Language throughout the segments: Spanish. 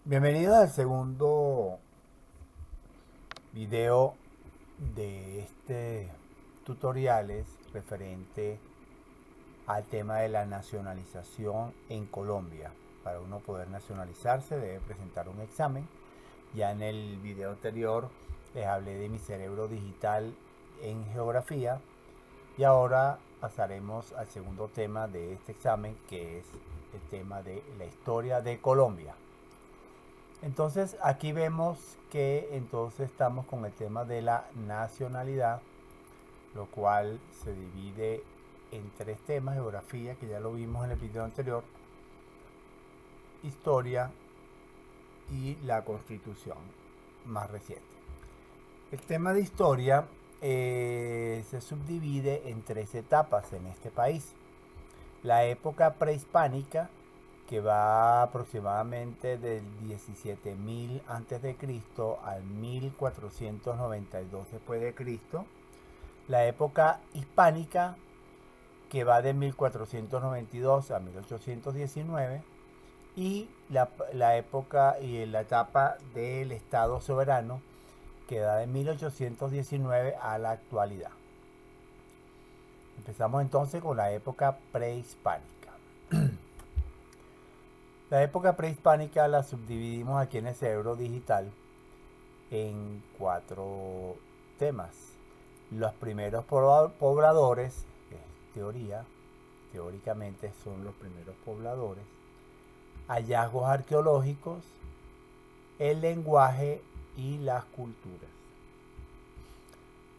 Bienvenidos al segundo video de este tutoriales referente al tema de la nacionalización en Colombia. Para uno poder nacionalizarse debe presentar un examen. Ya en el video anterior les hablé de mi cerebro digital en geografía y ahora pasaremos al segundo tema de este examen, que es el tema de la historia de Colombia. Entonces aquí vemos que entonces estamos con el tema de la nacionalidad, lo cual se divide en tres temas: geografía, que ya lo vimos en el video anterior, historia y la constitución más reciente. El tema de historia se subdivide en tres etapas en este país: la época prehispánica, que va aproximadamente del 17.000 a.C. al 1492 después de Cristo; la época hispánica, que va de 1492 a 1819; y la época y la etapa del Estado soberano, que va de 1819 a la actualidad. Empezamos entonces con la época prehispánica. La época prehispánica la subdividimos aquí en el cerebro digital en cuatro temas. Los primeros pobladores, teóricamente son los primeros pobladores; hallazgos arqueológicos; el lenguaje y las culturas.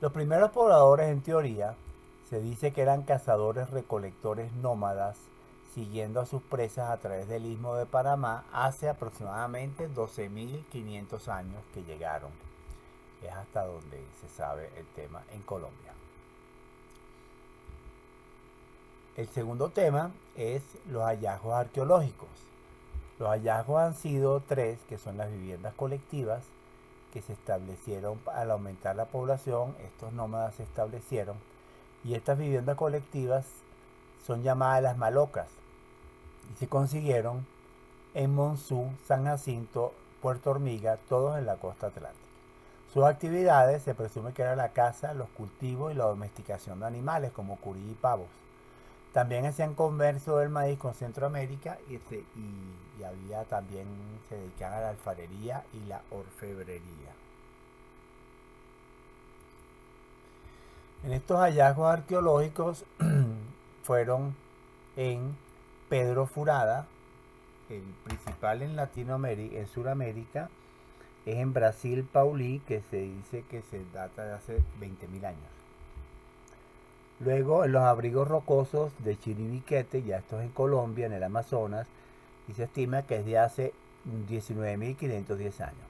Los primeros pobladores, en teoría, se dice que eran cazadores recolectores nómadas, siguiendo a sus presas a través del istmo de Panamá hace aproximadamente 12.500 años que llegaron. Es hasta donde se sabe el tema en Colombia. El segundo tema es los hallazgos arqueológicos. Los hallazgos han sido tres, que son las viviendas colectivas, que se establecieron al aumentar la población. Estos nómadas se establecieron, y estas viviendas colectivas son llamadas las malocas, y se consiguieron en Monzú, San Jacinto, Puerto Hormiga, todos en la costa atlántica. Sus actividades se presume que era la caza, los cultivos y la domesticación de animales como curí y pavos. También hacían comercio del maíz con Centroamérica, y había también, se dedicaban a la alfarería y la orfebrería. En estos hallazgos arqueológicos fueron en Pedro Furada, el principal en Latinoamérica, en Sudamérica, es en Brasil Paulí, que se dice que se data de hace 20.000 años. Luego en los abrigos rocosos de Chiribiquete, ya esto es en Colombia, en el Amazonas, y se estima que es de hace 19.510 años.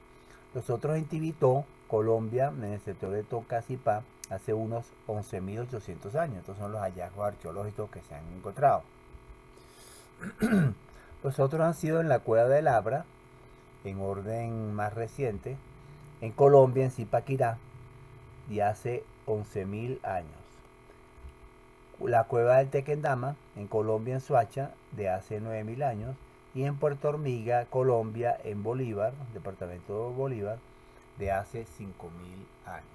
Los otros en Tibitó, Colombia, en el sector de Tocancipá, hace unos 11.800 años. Estos son los hallazgos arqueológicos que se han encontrado. Los otros han sido en la Cueva del Abra, en orden más reciente, en Colombia, en Zipaquirá, de hace 11.000 años. La Cueva del Tequendama, en Colombia, en Soacha, de hace 9.000 años. Y en Puerto Hormiga, Colombia, en Bolívar, departamento de Bolívar, de hace 5.000 años.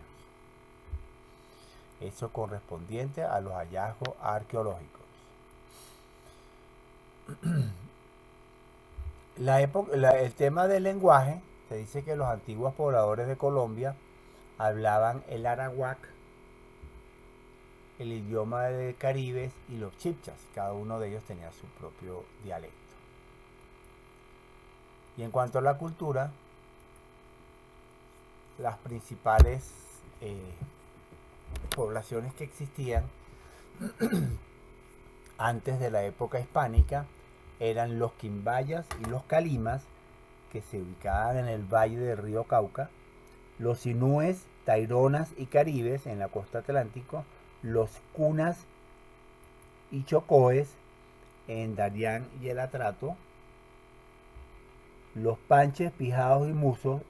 Eso correspondiente a los hallazgos arqueológicos. El tema del lenguaje, se dice que los antiguos pobladores de Colombia hablaban el arawak, el idioma de Caribes y los chipchas. Cada uno de ellos tenía su propio dialecto. Y en cuanto a la cultura, las principales poblaciones que existían antes de la época hispánica eran los quimbayas y los calimas, que se ubicaban en el valle del río Cauca; los inúes, taironas y caribes en la costa atlántica; los cunas y chocoes en Darién y el Atrato; los panches, pijados y musos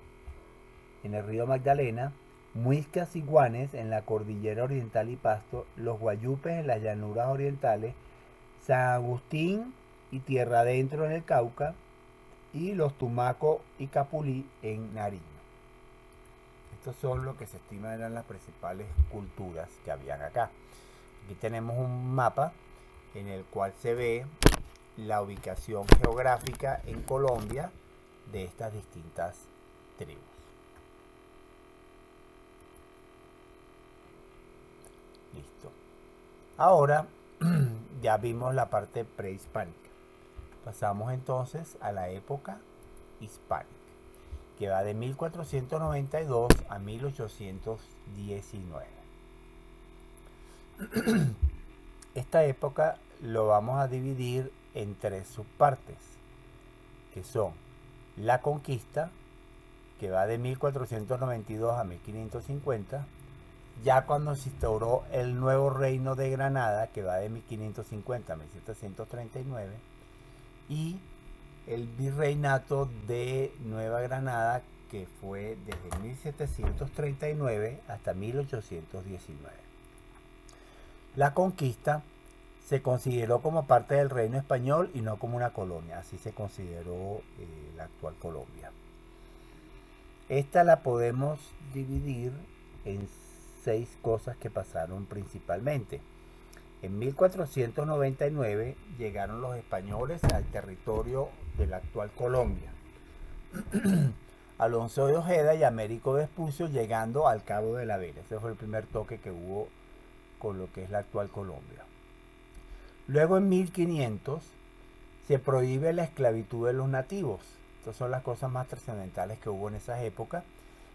en el río Magdalena; muiscas y guanes en la cordillera oriental y Pasto; los guayupes en las llanuras orientales; San Agustín y Tierra Adentro en el Cauca; y los Tumaco y Capulí en Nariño. Estos son lo que se estima eran las principales culturas que habían acá. Aquí tenemos un mapa en el cual se ve la ubicación geográfica en Colombia de estas distintas tribus. Listo. Ahora ya vimos la parte prehispánica. Pasamos entonces a la época hispánica, que va de 1492 a 1819. Esta época lo vamos a dividir en tres subpartes, que son la conquista, que va de 1492 a 1550, ya cuando se instauró el nuevo reino de Granada, que va de 1550 a 1739, y el virreinato de Nueva Granada, que fue desde 1739 hasta 1819. La conquista se consideró como parte del reino español y no como una colonia, así se consideró la actual Colombia. Esta la podemos dividir en 6 cosas que pasaron principalmente. En 1499 llegaron los españoles al territorio de la actual Colombia. Alonso de Ojeda y Américo Vespucio llegando al Cabo de la Vela. Ese fue el primer toque que hubo con lo que es la actual Colombia. Luego en 1500 se prohíbe la esclavitud de los nativos. Estas son las cosas más trascendentales que hubo en esas épocas.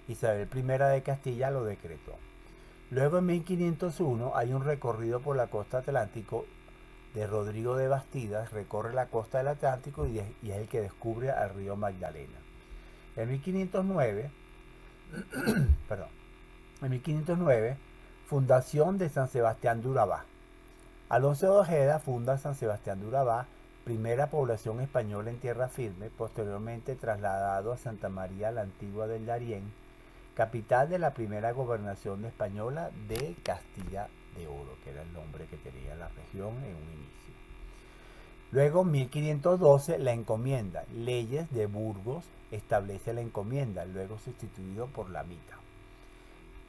Isabel I de Castilla lo decretó. Luego en 1501 hay un recorrido por la costa atlántico de Rodrigo de Bastidas, recorre la costa del Atlántico y es el que descubre al río Magdalena. En 1509, fundación de San Sebastián de Urabá. Alonso de Ojeda funda San Sebastián de Urabá, primera población española en tierra firme, posteriormente trasladado a Santa María la Antigua del Darién, capital de la primera gobernación española de Castilla de Oro, que era el nombre que tenía la región en un inicio. Luego, en 1512, la encomienda. Leyes de Burgos establece la encomienda, luego sustituido por la mita.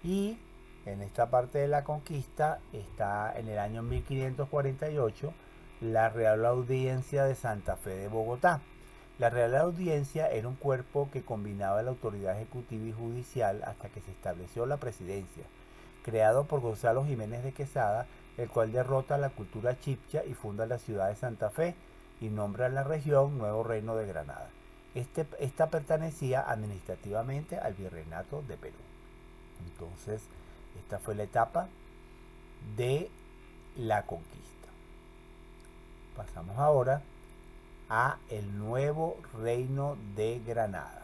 Y en esta parte de la conquista está en el año 1548 la Real Audiencia de Santa Fe de Bogotá. La Real Audiencia era un cuerpo que combinaba la autoridad ejecutiva y judicial hasta que se estableció la presidencia, creado por Gonzalo Jiménez de Quesada, el cual derrota la cultura chibcha y funda la ciudad de Santa Fe y nombra a la región Nuevo Reino de Granada. Esta pertenecía administrativamente al Virreinato de Perú. Entonces, esta fue la etapa de la conquista. Pasamos ahora a el nuevo reino de Granada.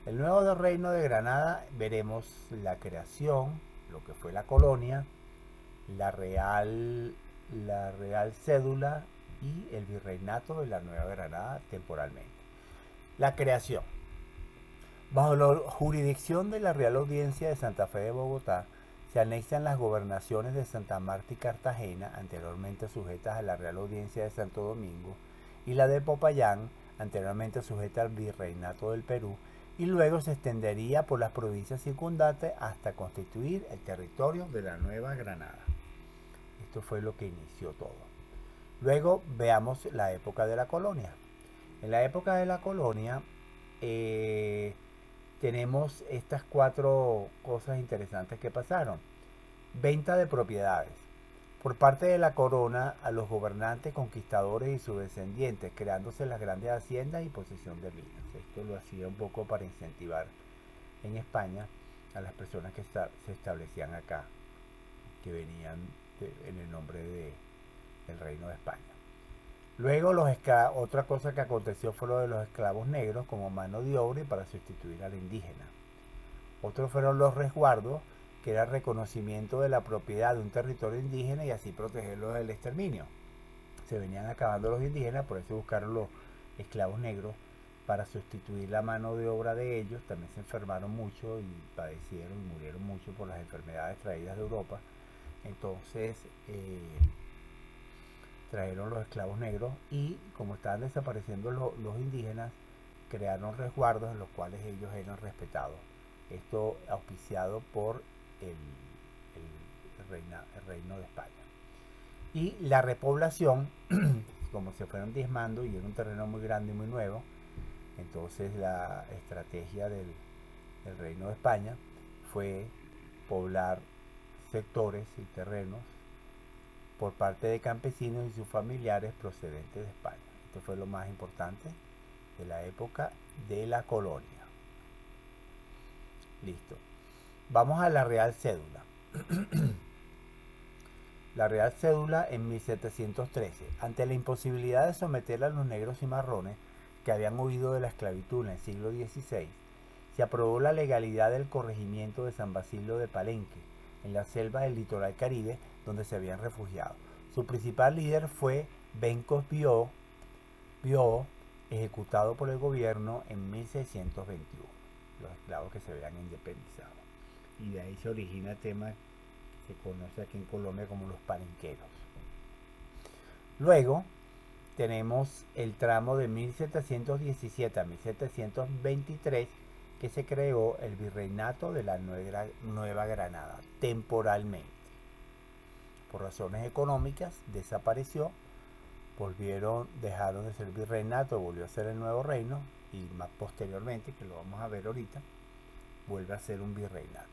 El nuevo reino de Granada veremos la creación, lo que fue la colonia, la real cédula y el virreinato de la Nueva Granada temporalmente. La creación. Bajo la jurisdicción de la Real Audiencia de Santa Fe de Bogotá, se anexan las gobernaciones de Santa Marta y Cartagena, anteriormente sujetas a la Real Audiencia de Santo Domingo, y la de Popayán, anteriormente sujeta al Virreinato del Perú, y luego se extendería por las provincias circundantes hasta constituir el territorio de la Nueva Granada. Esto fue lo que inició todo. Luego veamos la época de la colonia. En la época de la colonia tenemos estas 4 cosas interesantes que pasaron. Venta de propiedades. Por parte de la corona a los gobernantes, conquistadores y sus descendientes, creándose las grandes haciendas y posesión de minas. Esto lo hacía un poco para incentivar en España a las personas que se establecían acá, que venían en el nombre del Reino de España. Luego otra cosa que aconteció fue lo de los esclavos negros como mano de obra y para sustituir al indígena. Otros fueron los resguardos, que era el reconocimiento de la propiedad de un territorio indígena y así protegerlo del exterminio. Se venían acabando los indígenas, por eso buscaron los esclavos negros para sustituir la mano de obra de ellos. También se enfermaron mucho y padecieron y murieron mucho por las enfermedades traídas de Europa. Entonces trajeron los esclavos negros y como estaban desapareciendo los indígenas, crearon resguardos en los cuales ellos eran respetados. Esto auspiciado por el reino de España. Y la repoblación, como se fueron diezmando y era un terreno muy grande y muy nuevo, entonces la estrategia del reino de España fue poblar sectores y terrenos por parte de campesinos y sus familiares procedentes de España. Esto fue lo más importante de la época de la colonia. Listo. Vamos a la Real Cédula. La Real Cédula en 1713. Ante la imposibilidad de someter a los negros y marrones que habían huido de la esclavitud en el siglo XVI, se aprobó la legalidad del corregimiento de San Basilio de Palenque, en la selva del litoral caribe, donde se habían refugiado. Su principal líder fue Bencos Biot, ejecutado por el gobierno en 1621, los esclavos que se habían independizado. Y de ahí se origina el tema que se conoce aquí en Colombia como los palenqueros. Luego tenemos el tramo de 1717 a 1723, que se creó el virreinato de la Nueva Granada, temporalmente. Por razones económicas desapareció, dejaron de ser virreinato, volvió a ser el nuevo reino y más posteriormente, que lo vamos a ver ahorita, vuelve a ser un virreinato.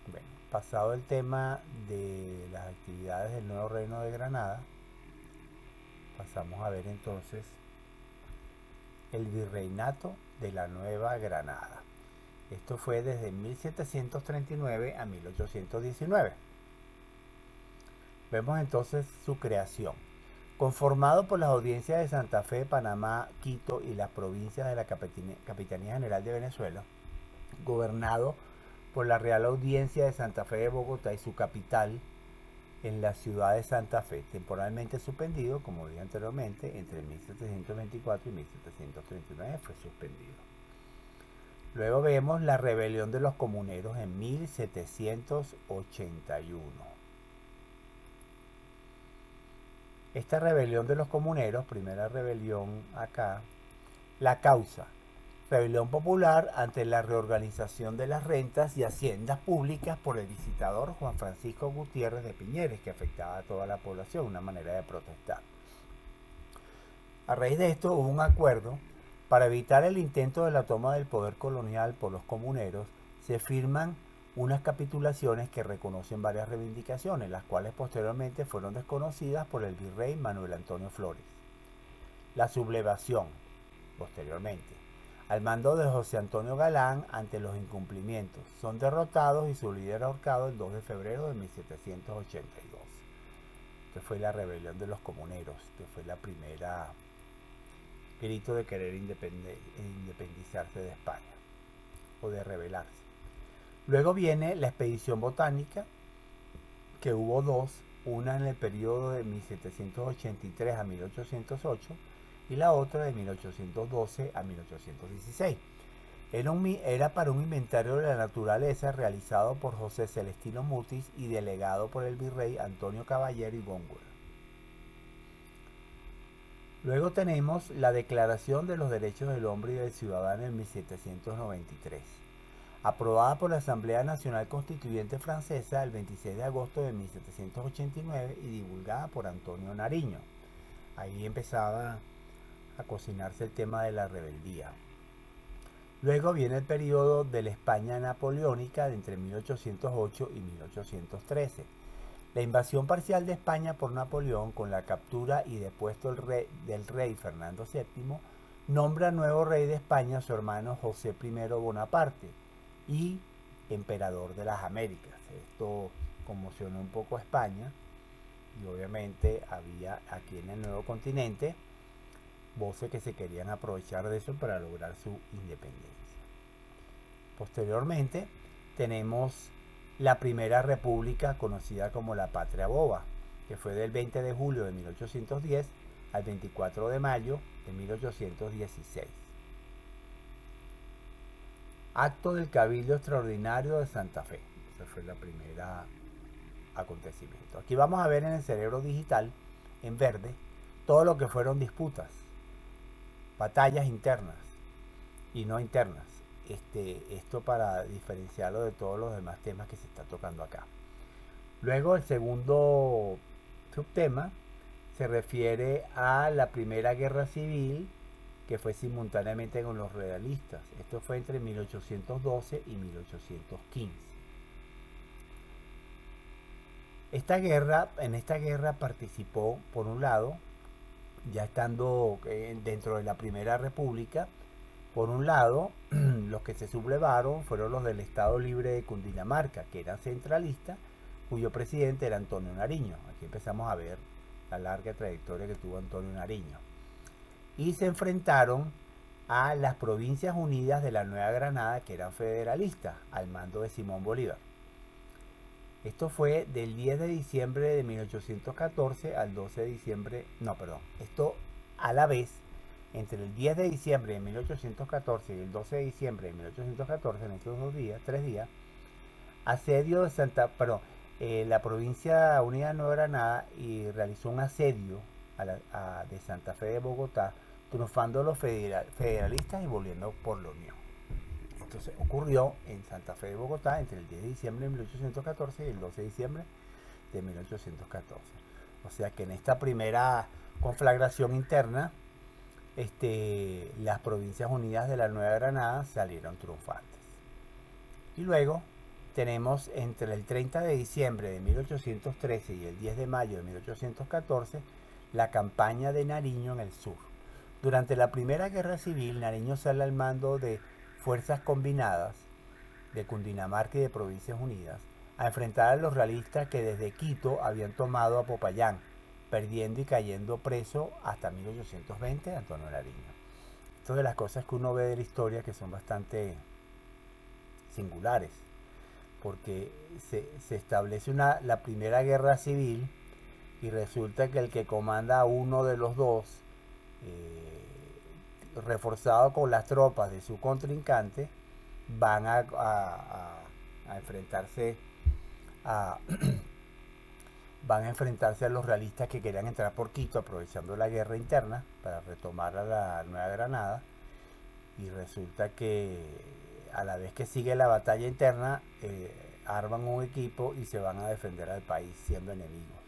Bueno, pasado el tema de las actividades del nuevo reino de Granada, pasamos a ver entonces el virreinato de la Nueva Granada. Esto fue desde 1739 a 1819. Vemos entonces su creación. Conformado por las audiencias de Santa Fe, Panamá, Quito y las provincias de la Capitanía General de Venezuela, gobernado por la Real Audiencia de Santa Fe de Bogotá y su capital en la ciudad de Santa Fe, temporalmente suspendido, como dije anteriormente, entre 1724 y 1739 fue suspendido. Luego vemos la rebelión de los comuneros en 1781. Esta rebelión de los comuneros, primera rebelión acá, la causa, rebelión popular ante la reorganización de las rentas y haciendas públicas por el visitador Juan Francisco Gutiérrez de Piñeres, que afectaba a toda la población, una manera de protestar. A raíz de esto hubo un acuerdo para evitar el intento de la toma del poder colonial por los comuneros. Se firman unas capitulaciones que reconocen varias reivindicaciones, las cuales posteriormente fueron desconocidas por el virrey Manuel Antonio Flores. La sublevación, posteriormente, al mando de José Antonio Galán ante los incumplimientos, son derrotados y su líder ahorcado el 2 de febrero de 1782. Que fue la rebelión de los comuneros, que fue la primera grito de querer independizarse de España o de rebelarse. Luego viene la expedición botánica, que hubo dos, una en el periodo de 1783 a 1808 y la otra de 1812 a 1816. Era para un inventario de la naturaleza realizado por José Celestino Mutis y delegado por el virrey Antonio Caballero y Góngora. Luego tenemos la Declaración de los Derechos del Hombre y del Ciudadano en 1793, aprobada por la Asamblea Nacional Constituyente Francesa el 26 de agosto de 1789 y divulgada por Antonio Nariño. Ahí empezaba a cocinarse el tema de la rebeldía. Luego viene el periodo de la España napoleónica de entre 1808 y 1813. La invasión parcial de España por Napoleón, con la captura y depuesto del rey Fernando VII, nombra nuevo rey de España a su hermano José I Bonaparte y emperador de las Américas. Esto conmocionó un poco a España y obviamente había aquí en el nuevo continente voces que se querían aprovechar de eso para lograr su independencia. Posteriormente tenemos la primera república conocida como la Patria Boba, que fue del 20 de julio de 1810 al 24 de mayo de 1816. Acto del Cabildo Extraordinario de Santa Fe. Esa fue la primera acontecimientos. Aquí vamos a ver en el cerebro digital, en verde, todo lo que fueron disputas, batallas internas y no internas. Esto para diferenciarlo de todos los demás temas que se está tocando acá. Luego el segundo subtema se refiere a la Primera Guerra Civil, que fue simultáneamente con los realistas. Esto fue entre 1812 y 1815. En esta guerra participó, por un lado, ya estando dentro de la Primera República, por un lado, los que se sublevaron fueron los del Estado Libre de Cundinamarca, que eran centralistas, cuyo presidente era Antonio Nariño. Aquí empezamos a ver la larga trayectoria que tuvo Antonio Nariño. Y se enfrentaron a las Provincias Unidas de la Nueva Granada, que eran federalistas, al mando de Simón Bolívar. Esto fue del 10 de diciembre de 1814 al 12 de diciembre, esto a la vez, entre el 10 de diciembre de 1814 y el 12 de diciembre de 1814, en estos 3 días, asedio de la Provincia Unida de Nueva Granada y realizó un asedio de Santa Fe de Bogotá, triunfando los federalistas y volviendo por la Unión. Entonces ocurrió en Santa Fe de Bogotá entre el 10 de diciembre de 1814 y el 12 de diciembre de 1814. O sea que en esta primera conflagración interna, las Provincias Unidas de la Nueva Granada salieron triunfantes. Y luego tenemos entre el 30 de diciembre de 1813 y el 10 de mayo de 1814 la campaña de Nariño en el sur. Durante la Primera Guerra Civil, Nariño sale al mando de fuerzas combinadas de Cundinamarca y de Provincias Unidas a enfrentar a los realistas que desde Quito habían tomado a Popayán, perdiendo y cayendo preso hasta 1820 Antonio Nariño. Esto de las cosas que uno ve de la historia que son bastante singulares, porque se establece la Primera Guerra Civil y resulta que el que comanda a uno de los dos, reforzado con las tropas de su contrincante, van a enfrentarse van a enfrentarse a los realistas que querían entrar por Quito, aprovechando la guerra interna para retomar a la Nueva Granada. Y resulta que a la vez que sigue la batalla interna, arman un equipo y se van a defender al país siendo enemigos.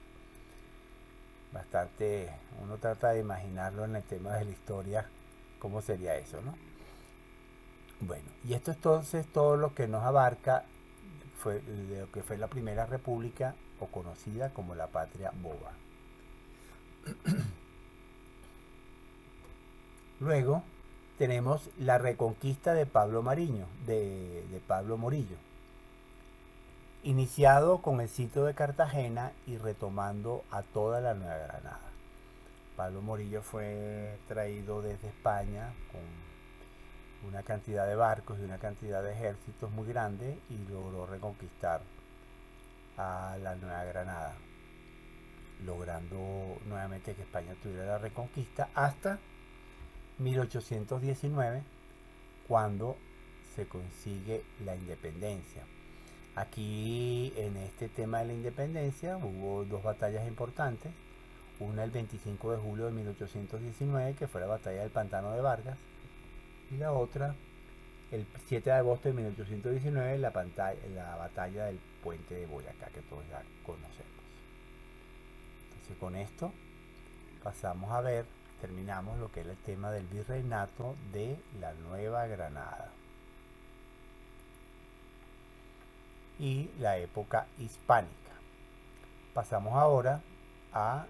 Bastante, uno trata de imaginarlo en el tema de la historia, cómo sería eso, ¿no? Bueno, y esto entonces todo lo que nos abarca fue de lo que fue la Primera República, o conocida como la Patria Boba. Luego tenemos la Reconquista de Pablo Mariño, de Pablo Morillo, iniciado con el sitio de Cartagena y retomando a toda la Nueva Granada. Pablo Morillo fue traído desde España con una cantidad de barcos y una cantidad de ejércitos muy grande y logró reconquistar a la Nueva Granada, logrando nuevamente que España tuviera la reconquista hasta 1819, cuando se consigue la independencia. Aquí en este tema de la independencia hubo dos batallas importantes, una el 25 de julio de 1819, que fue la batalla del Pantano de Vargas, y la otra el 7 de agosto de 1819, la batalla del Puente de Boyacá, que todos ya conocemos. Entonces con esto pasamos a ver, terminamos lo que es el tema del virreinato de la Nueva Granada y la época hispánica. Pasamos ahora a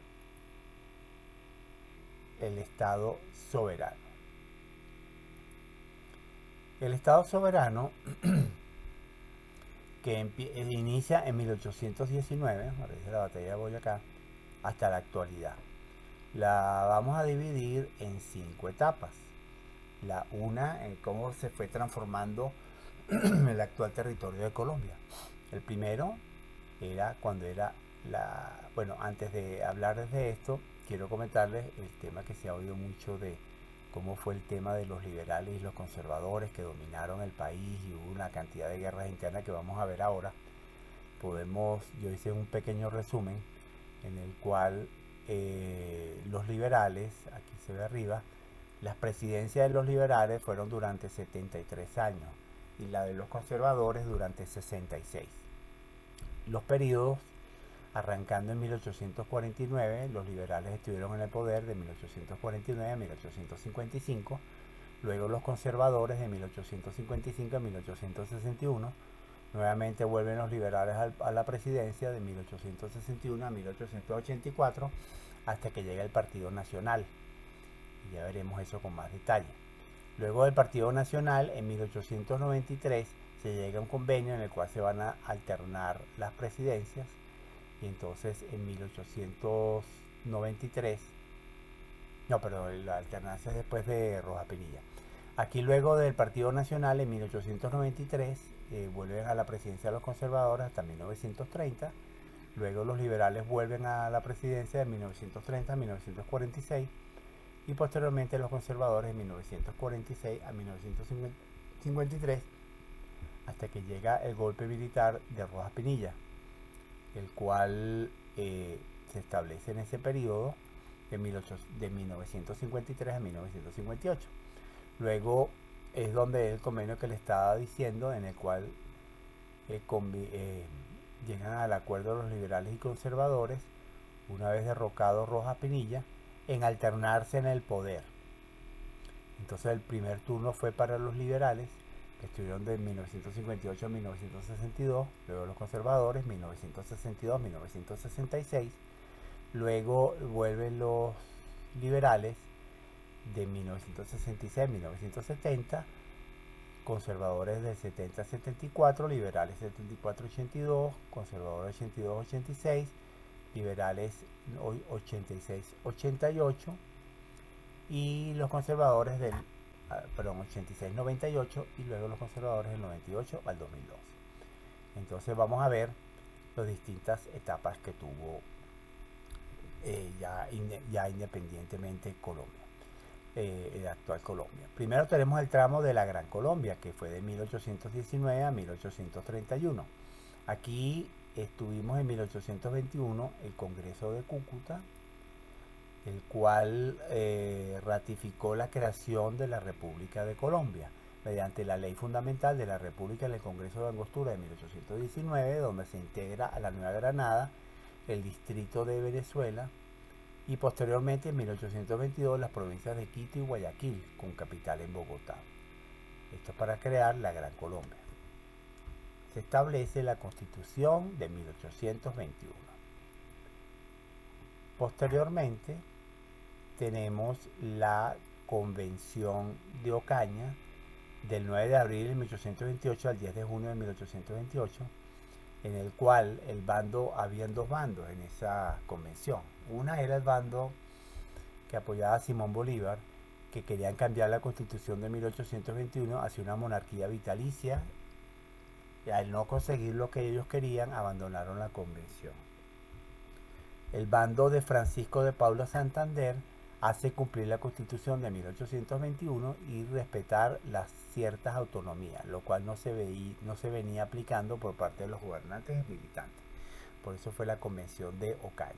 el Estado soberano. El Estado soberano, que inicia en 1819, a raíz de la batalla de Boyacá, hasta la actualidad. La vamos a dividir en 5 etapas. La una, en cómo se fue transformando el actual territorio de Colombia. El primero era cuando era bueno, antes de hablar de esto, quiero comentarles el tema que se ha oído mucho de cómo fue el tema de los liberales y los conservadores que dominaron el país y hubo una cantidad de guerras internas que vamos a ver ahora. yo hice un pequeño resumen en el cual los liberales, aquí se ve arriba, las presidencias de los liberales fueron durante 73 años y la de los conservadores durante 66. Los periodos arrancando en 1849, los liberales estuvieron en el poder de 1849 a 1855, luego los conservadores de 1855 a 1861, nuevamente vuelven los liberales a la presidencia de 1861 a 1884, hasta que llega el Partido Nacional. Y ya veremos eso con más detalle. Luego del Partido Nacional, en 1893, se llega a un convenio en el cual se van a alternar las presidencias. Y entonces en 1893, no, perdón, la alternancia es después de Rojas Pinilla. Aquí luego del Partido Nacional, en 1893, vuelven a la presidencia de los conservadores hasta 1930. Luego los liberales vuelven a la presidencia de 1930 a 1946. Y posteriormente los conservadores de 1946 a 1953, hasta que llega el golpe militar de Rojas Pinilla, el cual se establece en ese periodo de 1953 a 1958. Luego es donde el convenio que le estaba diciendo, en el cual llegan al acuerdo los liberales y conservadores, una vez derrocado Rojas Pinilla, en alternarse en el poder. Entonces el primer turno fue para los liberales, que estuvieron de 1958 a 1962, luego los conservadores 1962 a 1966, luego vuelven los liberales de 1966 a 1970, conservadores del 70 a 74, liberales 74 a 82, conservadores 82 a 86, liberales 86-88 y los conservadores del 86-98 y luego los conservadores del 98 al 2012. Entonces vamos a ver las distintas etapas que tuvo ya independientemente Colombia, el actual Colombia. Primero tenemos el tramo de la Gran Colombia, que fue de 1819 a 1831. Aquí estuvimos en 1821 el Congreso de Cúcuta, el cual ratificó la creación de la República de Colombia mediante la Ley Fundamental de la República en el Congreso de Angostura de 1819, donde se integra a la Nueva Granada, el Distrito de Venezuela, y posteriormente en 1822 las provincias de Quito y Guayaquil, con capital en Bogotá. Esto es para crear la Gran Colombia. Se establece la Constitución de 1821. Posteriormente tenemos la Convención de Ocaña del 9 de abril de 1828 al 10 de junio de 1828, en el cual habían dos bandos en esa convención. Una era el bando que apoyaba a Simón Bolívar, que querían cambiar la Constitución de 1821 hacia una monarquía vitalicia, y al no conseguir lo que ellos querían, abandonaron la convención. El bando de Francisco de Paula Santander hace cumplir la Constitución de 1821 y respetar las ciertas autonomías, lo cual no se venía aplicando por parte de los gobernantes y militantes. Por eso fue la Convención de Ocaña.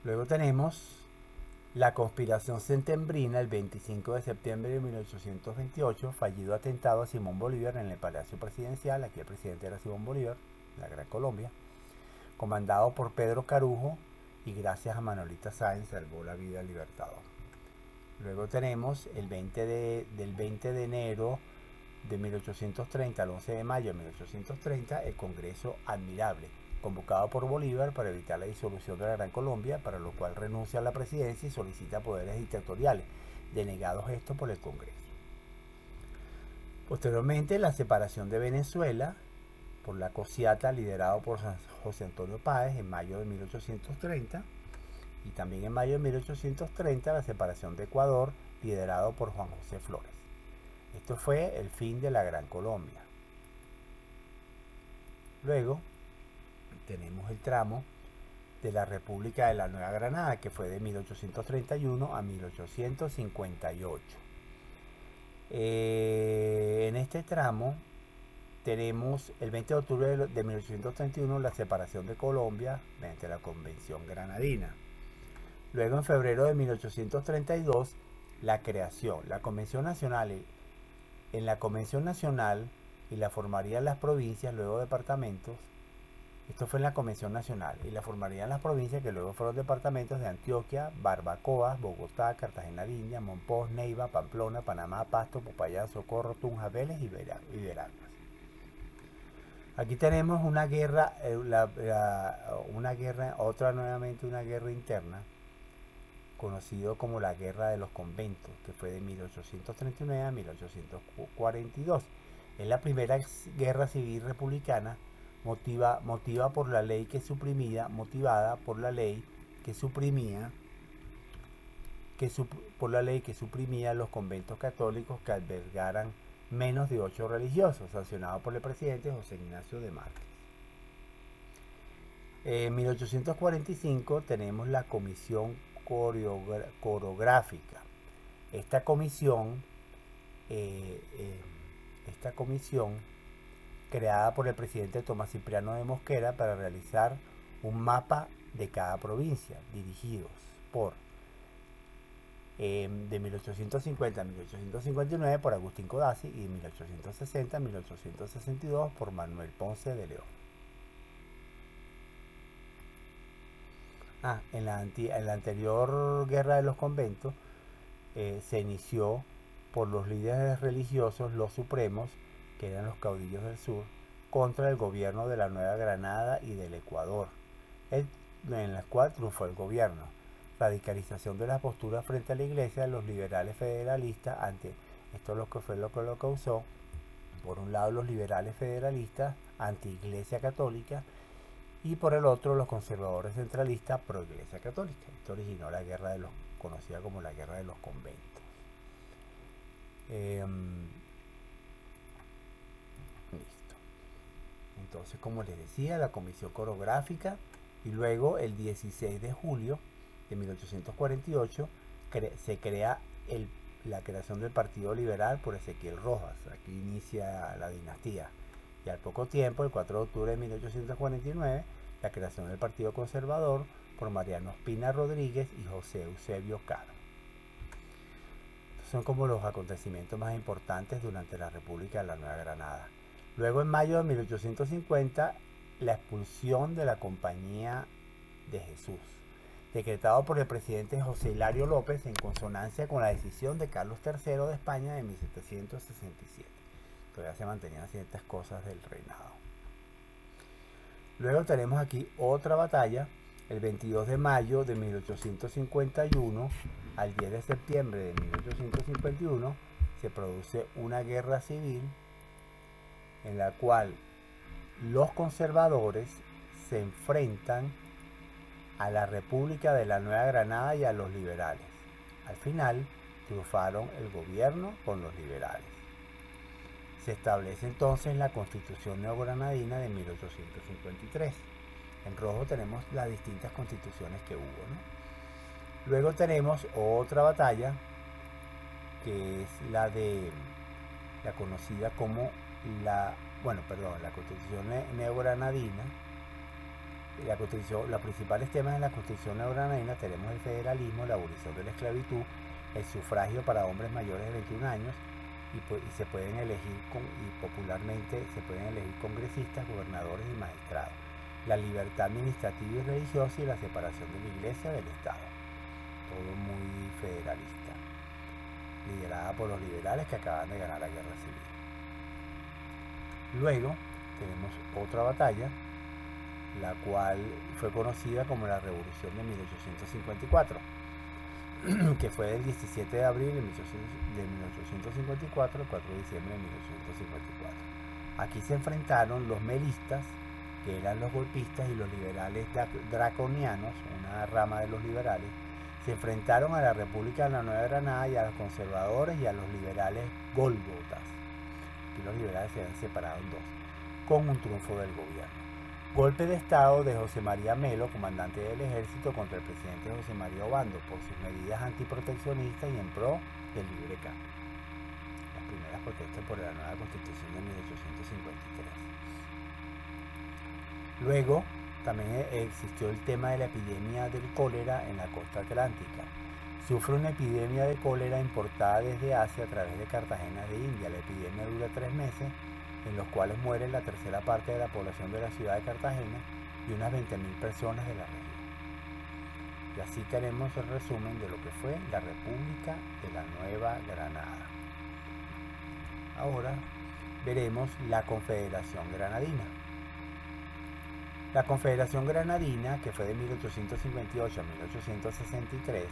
Luego tenemos la conspiración septembrina el 25 de septiembre de 1828, fallido atentado a Simón Bolívar en el Palacio Presidencial. Aquí el presidente era Simón Bolívar, la Gran Colombia, comandado por Pedro Carujo, y gracias a Manolita Sáenz salvó la vida del Libertador. Luego tenemos del 20 de enero de 1830 al 11 de mayo de 1830 el Congreso Admirable, convocado por Bolívar para evitar la disolución de la Gran Colombia, para lo cual renuncia a la presidencia y solicita poderes dictatoriales, denegados esto por el Congreso. Posteriormente, la separación de Venezuela por la Cociata, liderado por José Antonio Páez, en mayo de 1830, y también en mayo de 1830 la separación de Ecuador, liderado por Juan José Flores. Esto fue el fin de la Gran Colombia. Luego tenemos el tramo de la República de la Nueva Granada, que fue de 1831 a 1858. En este tramo tenemos el 20 de octubre de 1831 la separación de Colombia mediante la Convención Granadina. Luego en febrero de 1832 la creación, la Convención Nacional. En la Convención Nacional y la formarían las provincias, luego departamentos. Esto fue en la Convención Nacional y la formarían las provincias que luego fueron departamentos de Antioquia, Barbacoa, Bogotá, Cartagena de Indias, Monpós, Neiva, Pamplona, Panamá, Pasto, Popayán, Socorro, Tunja, Vélez y Veraguas. Aquí tenemos una guerra, nuevamente una guerra interna, conocido como la Guerra de los Conventos, que fue de 1839 a 1842. Es la primera guerra civil republicana motivada por la ley que suprimía los conventos católicos que albergaran menos de 8 religiosos, sancionado por el presidente José Ignacio de Márquez. En 1845 tenemos la Comisión Coreográfica. Esta comisión creada por el presidente Tomás Cipriano de Mosquera para realizar un mapa de cada provincia, dirigidos por de 1850 a 1859 por Agustín Codazzi y de 1860 a 1862 por Manuel Ponce de León. En la anterior guerra de los conventos se inició por los líderes religiosos, los supremos, que eran los caudillos del sur, contra el gobierno de la Nueva Granada y del Ecuador, en la cual triunfó el gobierno. Radicalización de las posturas frente a la iglesia, los liberales federalistas, esto es lo que lo causó, por un lado los liberales federalistas, anti-iglesia católica, y por el otro los conservadores centralistas, pro-iglesia católica. Esto originó la guerra conocida como la Guerra de los Conventos. Listo. Entonces, como les decía, la Comisión Coreográfica, y luego el 16 de julio de 1848 se crea la creación del Partido Liberal por Ezequiel Rojas. Aquí inicia la dinastía. Y al poco tiempo, el 4 de octubre de 1849, la creación del Partido Conservador por Mariano Espina Rodríguez y José Eusebio Caro. Estos son como los acontecimientos más importantes durante la República de la Nueva Granada. Luego, en mayo de 1850, la expulsión de la Compañía de Jesús, decretado por el presidente José Hilario López en consonancia con la decisión de Carlos III de España de 1767. Todavía se mantenían ciertas cosas del reinado. Luego tenemos aquí otra batalla, el 22 de mayo de 1851 al 10 de septiembre de 1851 se produce una guerra civil en la cual los conservadores se enfrentan a la República de la Nueva Granada y a los liberales. Al final triunfaron el gobierno con los liberales. Se establece entonces la Constitución neogranadina de 1853. En rojo tenemos las distintas constituciones que hubo, ¿no? Luego tenemos otra batalla, que es la conocida como la Constitución neogranadina. Los principales temas de la Constitución neogranadina tenemos el federalismo, la abolición de la esclavitud, el sufragio para hombres mayores de 21 años, y se pueden elegir popularmente se pueden elegir congresistas, gobernadores y magistrados, la libertad administrativa y religiosa y la separación de la iglesia del Estado. Todo muy federalista, liderada por los liberales que acaban de ganar la guerra civil. Luego tenemos otra batalla, la cual fue conocida como la Revolución de 1854, que fue del 17 de abril de 1854 al 4 de diciembre de 1854. Aquí se enfrentaron los melistas, que eran los golpistas, y los liberales draconianos, una rama de los liberales, se enfrentaron a la República de la Nueva Granada y a los conservadores y a los liberales gólgotas. Aquí los liberales se han separado en dos, con un triunfo del gobierno. Golpe de Estado de José María Melo, comandante del ejército, contra el presidente José María Obando por sus medidas antiproteccionistas y en pro del libre cambio. Las primeras protestas por la nueva Constitución de 1853. Luego también existió el tema de la epidemia del cólera en la costa atlántica. Sufre una epidemia de cólera importada desde Asia a través de Cartagena de India. La epidemia dura 3 meses, en los cuales muere la tercera parte de la población de la ciudad de Cartagena y unas 20.000 personas de la región. Y así tenemos el resumen de lo que fue la República de la Nueva Granada. Ahora veremos la Confederación Granadina. La Confederación Granadina, que fue de 1858 a 1863,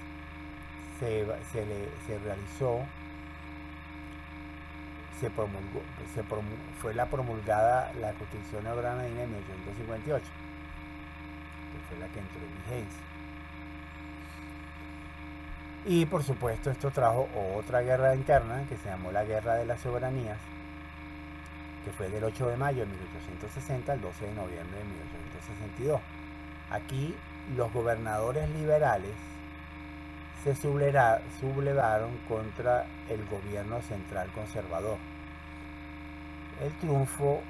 fue la promulgada la Constitución Granadina en 1858, que fue la que entró en vigencia. Y por supuesto esto trajo otra guerra interna que se llamó la Guerra de las Soberanías, que fue del 8 de mayo de 1860 al 12 de noviembre de 1862. Aquí los gobernadores liberales se sublevaron contra el gobierno central conservador. El triunfo,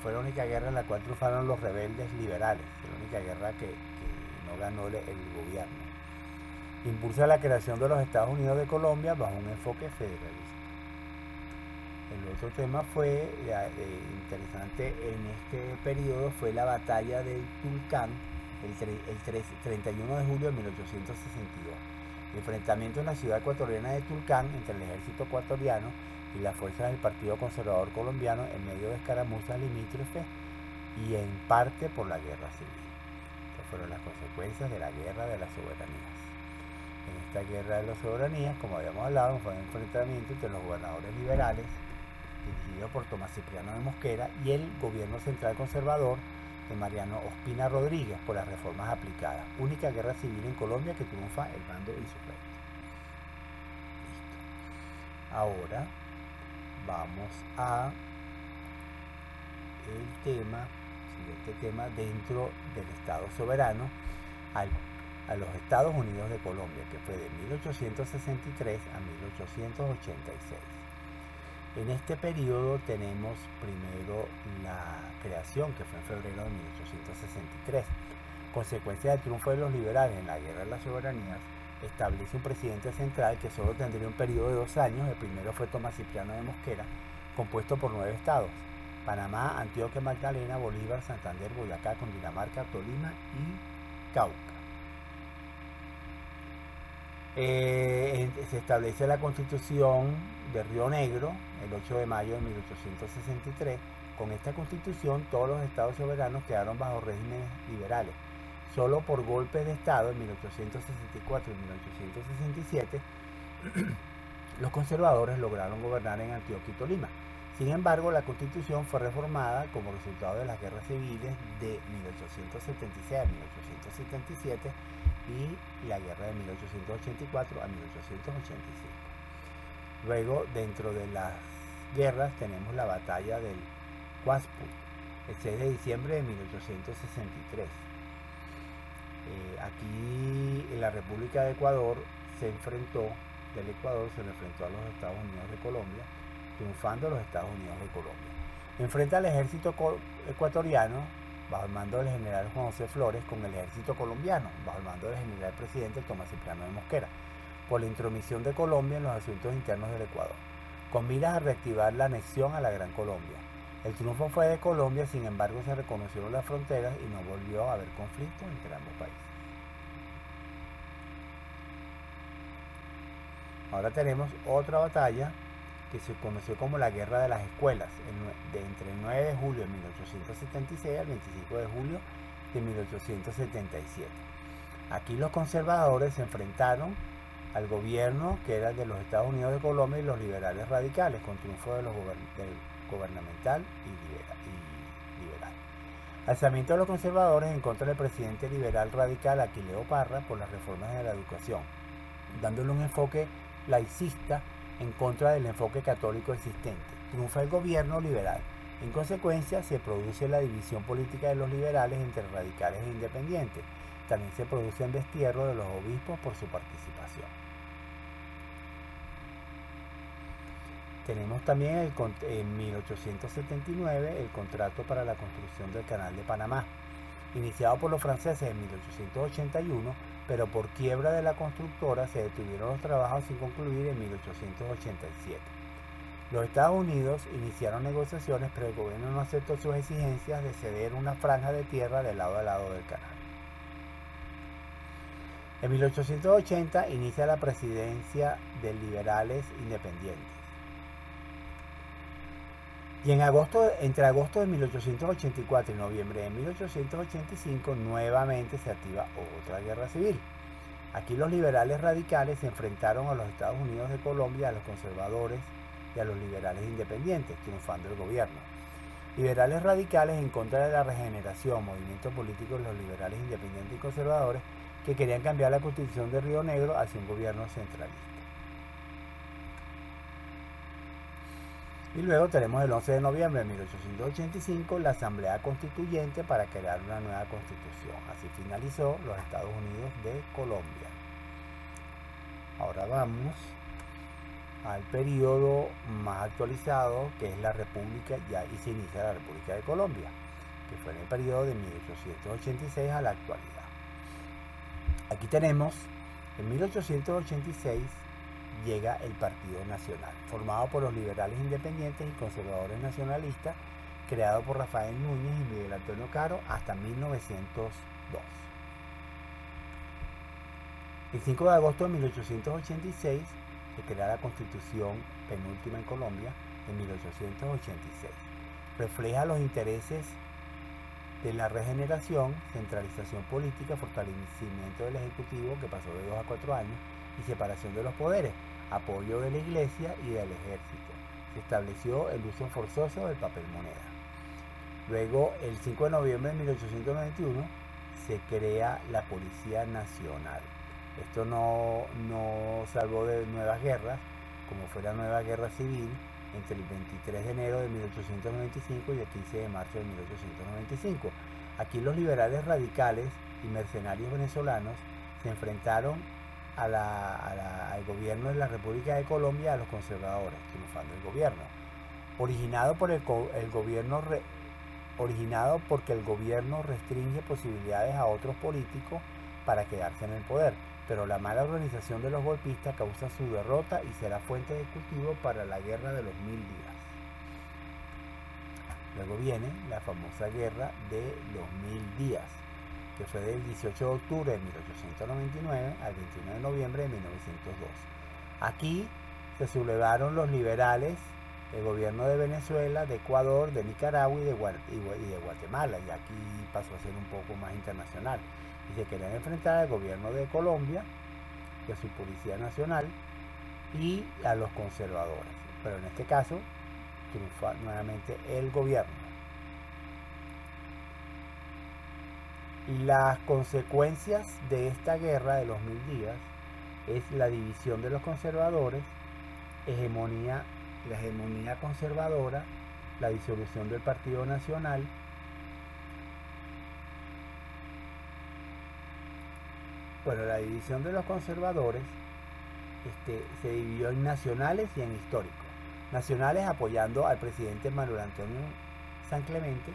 fue la única guerra en la cual triunfaron los rebeldes liberales, la única guerra que no ganó el gobierno. Impulsa la creación de los Estados Unidos de Colombia bajo un enfoque federalista. El otro tema fue interesante en este periodo fue la batalla de Tulcán el 31 de julio de 1862. El enfrentamiento en la ciudad ecuatoriana de Tulcán entre el ejército ecuatoriano y las fuerzas del Partido Conservador Colombiano en medio de escaramuzas limítrofes y en parte por la guerra civil. Estas fueron las consecuencias de la Guerra de las Soberanías. En esta Guerra de las Soberanías, como habíamos hablado, fue un enfrentamiento entre los gobernadores liberales dirigido por Tomás Cipriano de Mosquera y el gobierno central conservador de Mariano Ospina Rodríguez por las reformas aplicadas. Única guerra civil en Colombia que triunfa el bando insurrecto. Listo. Ahora vamos a siguiente tema dentro del Estado soberano, a los Estados Unidos de Colombia, que fue de 1863 a 1886. En este periodo tenemos primero la creación, que fue en febrero de 1863. Consecuencia del triunfo de los liberales en la Guerra de las Soberanías, establece un presidente central que solo tendría un periodo de 2 años. El primero fue Tomás Cipriano de Mosquera, compuesto por 9 estados: Panamá, Antioquia, Magdalena, Bolívar, Santander, Boyacá, Cundinamarca, Tolima y Cauca. Se establece la Constitución de Río Negro el 8 de mayo de 1863. Con esta constitución todos los estados soberanos quedaron bajo regímenes liberales. Solo por golpes de estado en 1864 y 1867 los conservadores lograron gobernar en Antioquia y Tolima. Sin embargo, la constitución fue reformada como resultado de las guerras civiles de 1876 a 1877 y la guerra de 1884 a 1885. Luego, dentro de las guerras, tenemos la batalla del Huaspu, el 6 de diciembre de 1863. Aquí en la República de Ecuador se enfrentó a los Estados Unidos de Colombia, triunfando los Estados Unidos de Colombia. Enfrenta al ejército ecuatoriano bajo el mando del general Juan José Flores con el ejército colombiano bajo el mando del general presidente Tomás Cipriano de Mosquera, por la intromisión de Colombia en los asuntos internos del Ecuador, con miras a reactivar la anexión a la Gran Colombia. El triunfo fue de Colombia, sin embargo se reconocieron las fronteras y no volvió a haber conflicto entre ambos países. Ahora tenemos otra batalla que se conoció como la Guerra de las Escuelas, entre el 9 de julio de 1876 al 25 de julio de 1877. Aquí los conservadores se enfrentaron al gobierno que era de los Estados Unidos de Colombia y los liberales radicales, con triunfo de los gubernamental y liberal. Alzamiento de los conservadores en contra del presidente liberal radical Aquileo Parra por las reformas de la educación, dándole un enfoque laicista en contra del enfoque católico existente. Triunfa el gobierno liberal. En consecuencia, se produce la división política de los liberales entre radicales e independientes. También se produce el destierro de los obispos por su participación. Tenemos también en 1879 el contrato para la construcción del Canal de Panamá, iniciado por los franceses en 1881, pero por quiebra de la constructora se detuvieron los trabajos sin concluir en 1887. Los Estados Unidos iniciaron negociaciones, pero el gobierno no aceptó sus exigencias de ceder una franja de tierra de lado a lado del canal. En 1880 inicia la presidencia de liberales independientes. Y entre agosto de 1884 y noviembre de 1885 nuevamente se activa otra guerra civil. Aquí los liberales radicales se enfrentaron a los Estados Unidos de Colombia, a los conservadores y a los liberales independientes, triunfando el gobierno. Liberales radicales en contra de la regeneración, movimiento político de los liberales independientes y conservadores que querían cambiar la constitución de Río Negro hacia un gobierno centralista. Y luego tenemos el 11 de noviembre de 1885 la Asamblea Constituyente para crear una nueva constitución. Así finalizó los Estados Unidos de Colombia. Ahora vamos al periodo más actualizado, que es la República, y se inicia la República de Colombia, que fue en el periodo de 1886 a la actualidad. Aquí tenemos, en 1886, llega el Partido Nacional, formado por los liberales independientes y conservadores nacionalistas, creado por Rafael Núñez y Miguel Antonio Caro hasta 1902. El 5 de agosto de 1886 se crea la Constitución penúltima en Colombia en 1886. Refleja los intereses de la regeneración, centralización política, fortalecimiento del Ejecutivo, que pasó de 2 a 4 años, y separación de los poderes, apoyo de la Iglesia y del Ejército. Se estableció el uso forzoso del papel moneda. Luego, el 5 de noviembre de 1891, se crea la Policía Nacional. Esto no salvó de nuevas guerras, como fue la nueva guerra civil entre el 23 de enero de 1895 y el 15 de marzo de 1895. Aquí los liberales radicales y mercenarios venezolanos se enfrentaron al gobierno de la República de Colombia y a los conservadores, triunfando el gobierno. Originado porque el gobierno restringe posibilidades a otros políticos para quedarse en el poder, pero la mala organización de los golpistas causa su derrota y será fuente de cultivo para la guerra de los 1000 días. Luego viene la famosa guerra de los 1000 días, que fue del 18 de octubre de 1899 al 21 de noviembre de 1902. Aquí se sublevaron los liberales, el gobierno de Venezuela, de Ecuador, de Nicaragua y de Guatemala, y aquí pasó a ser un poco más internacional. Y se querían enfrentar al gobierno de Colombia, de su Policía Nacional, y a los conservadores. Pero en este caso, triunfa nuevamente el gobierno. Y las consecuencias de esta guerra de los 1000 días es la división de los conservadores, la hegemonía conservadora, la disolución del Partido Nacional, la división de los conservadores se dividió en nacionales y en históricos. Nacionales apoyando al presidente Manuel Antonio San Clemente,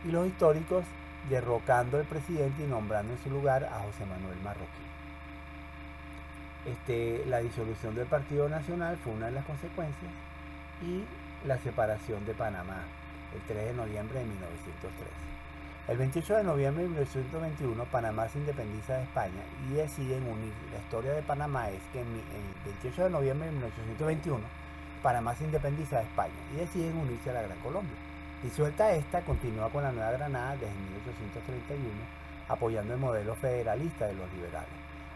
y los históricos derrocando al presidente y nombrando en su lugar a José Manuel Marroquín. La disolución del Partido Nacional fue una de las consecuencias, y la separación de Panamá el 3 de noviembre de 1913. El 28 de noviembre de 1921 Panamá se independiza de España y deciden unir. La historia de Panamá es que el 28 de noviembre de 1921 Panamá se independiza de España y deciden unirse a la Gran Colombia. Disuelta esta, continúa con la Nueva Granada desde 1831, apoyando el modelo federalista de los liberales,